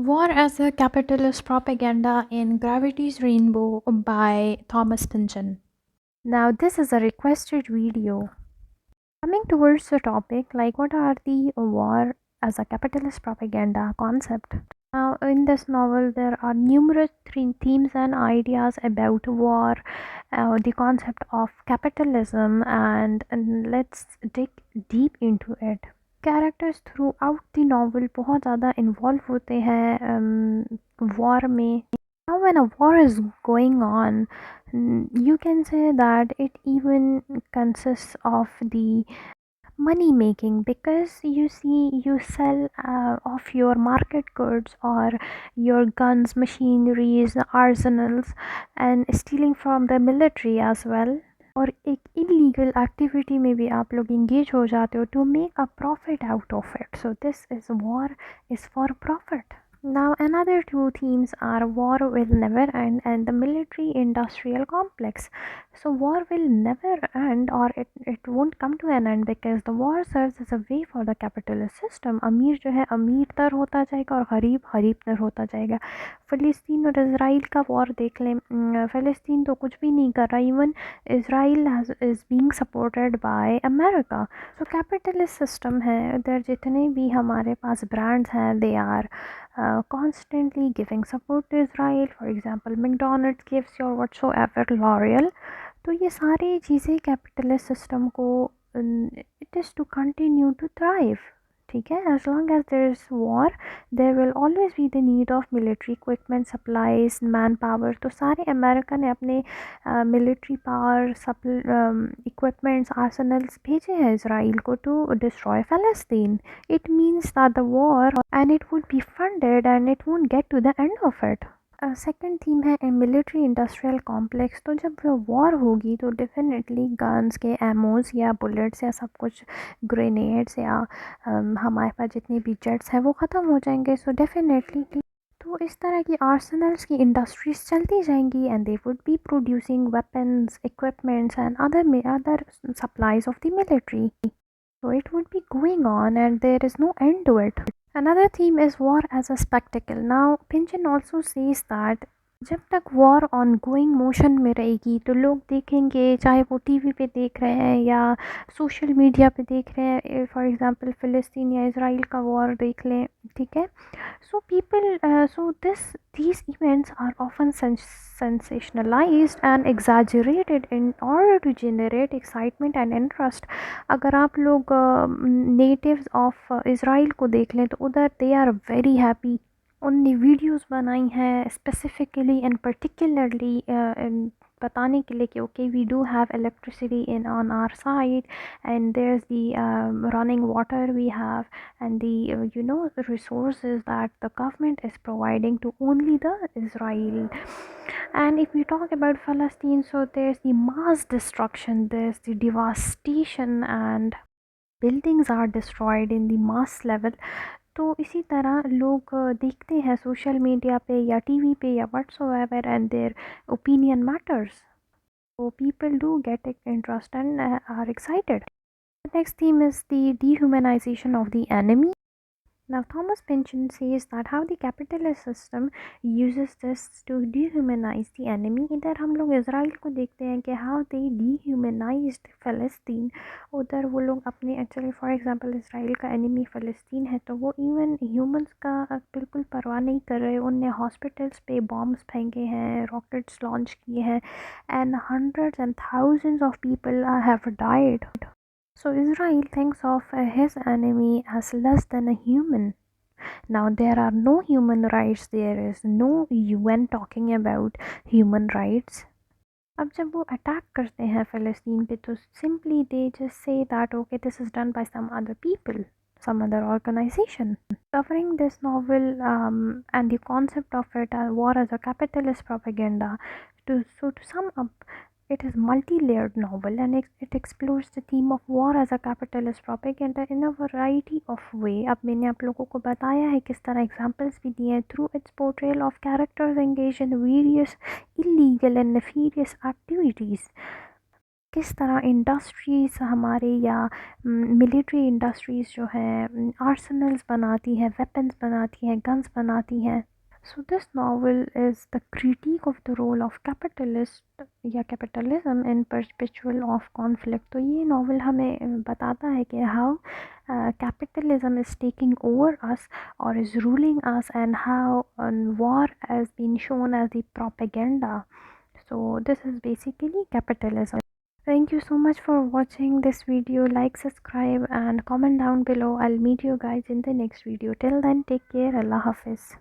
War as a Capitalist Propaganda in Gravities Rainbow by Thomas Pynchon. Now, this is a requested video. Coming towards the topic, like what are the war as a capitalist propaganda concept? Now, in this novel, there are numerous themes and ideas about war, the concept of capitalism, and let's dig deep into it. Characters through out the novel बहुत ज़्यादा involve होते हैं war में. Now when a war is going on, you can say that it even consists of the money making, because you see you sell off your market goods or your guns, machineries, arsenals, and stealing from the military as well. और एक illegal activity में भी आप लोग engage हो जाते हो to make a profit out of it. So this is war is for profit. Now, another two themes are war will never end and the military industrial complex. So, war will never end, or it won't come to an end, because the war serves as a way for the capitalist system. अमीर जो है अमीर तर होता जाएगा और गरीब गरीब तर होता जाएगा. फ़लस्तीन और इसराइल का वॉर देख लें. फ़लस्तीन तो कुछ भी नहीं कर रहा. Even Israel is being supported by America. So capitalist system है इधर. जितने भी हमारे पास ब्रांड्स हैं, they are constantly giving support to Israel. For example, McDonald's gives your whatsoever L'Oreal. तो ये सारी चीज़ें कैपिटलिस्ट सिस्टम को it is to continue to thrive. ठीक है. As long as there is war there will always be the need of military equipment, supplies, man power. तो सारे America ने अपने मिलिट्री पावर, इक्विपमेंट्स, आर्सेनल्स भेजे हैं Israel को टू डिस्ट्रॉय फ़लस्तीन. It means that the war and it would be funded and it won't get to the end of it. Second theme है military industrial complex. तो जब war होगी तो definitely guns के एमोज या बुलेट्स या सब कुछ, ग्रेनेड्स या हमारे पास जितने भी जेट्स हैं वो ख़त्म हो जाएंगे. सो डेफिनेटली तो इस तरह की आर्सेनल्स की इंडस्ट्रीज चलती जाएंगी and they would be producing weapons, equipments and other supplies of the military. So it would be going on and there is no end to it. Another theme is war as a spectacle. Now, Pynchon also says that जब तक war on going motion में रहेगी तो लोग देखेंगे, चाहे वो TV पे देख रहे हैं या सोशल मीडिया पे देख रहे हैं. फॉर एग्जांपल फ़लस्तीन या इसराइल का वॉर देख लें. ठीक है. So people so these events are often sensationalized and exaggerated in order to generate excitement and interest. अगर आप लोग नेटिव्स ऑफ इसराइल को देख लें तो उधर दे आर वेरी हैप्पी. उनने वीडियोस बनाई हैं स्पेसिफिकली एंड पर्टिकुलरली बताने के लिए कि okay we do have electricity in on our side and there is the running water we have and the resources that the government is providing to only the Israel. And if we talk about Palestine, so there's the mass destruction, there's the devastation, and buildings are destroyed in the mass level. तो इसी तरह लोग देखते हैं social media पे या TV पे या whatsoever and their opinion matters. So people do get interest and are excited. The next theme is the dehumanization of the enemy. Now, Thomas Pynchon says that how the capitalist system uses this to dehumanize the enemy. इधर हम लोग Israel को देखते हैं कि how they dehumanized फ़लस्तीन. उधर वो लोग अपने एक्चुअली फॉर एग्जांपल इसराइल का एनिमी फ़लस्तीन है तो वो इवन ह्यूमंस का बिल्कुल परवाह नहीं कर रहे. उनने हॉस्पिटल्स पे बॉम्ब्स फेंके हैं, रॉकेट्स लॉन्च किए हैं, and hundreds and thousands of people have died. So Israel thinks of his enemy as less than a human. Now there are no human rights, there is no UN talking about human rights. अब जब वो attack करते हैं फ़लस्तीन पे तो simply they just say that okay this is done by some other people, some other organization. Covering this novel and the concept of it, war as a capitalist propaganda. To sum up, it is multi-layered novel and it explores the theme of war as a capitalist propaganda in a variety of way. अब मैंने आप लोगों को बताया है किस तरह examples भी दिए हैं through its portrayal of characters engaged in various illegal and nefarious activities. किस तरह इंडस्ट्रीज़ हमारे या मिलिट्री इंडस्ट्रीज़ जो है आर्सनल्स बनाती हैं, वेपन्स बनाती हैं, गन्स बनाती हैं। So this novel is the critique of the role of capitalist या capitalism in perpetual of conflict। तो ये novel हमें बताता है कि how capitalism is taking over us or is ruling us, and how war has been shown as the propaganda. So this is basically capitalism. Thank you so much for watching this video. Like, subscribe and comment down below. I'll meet you guys in the next video. Till then, take care. Allah Hafiz.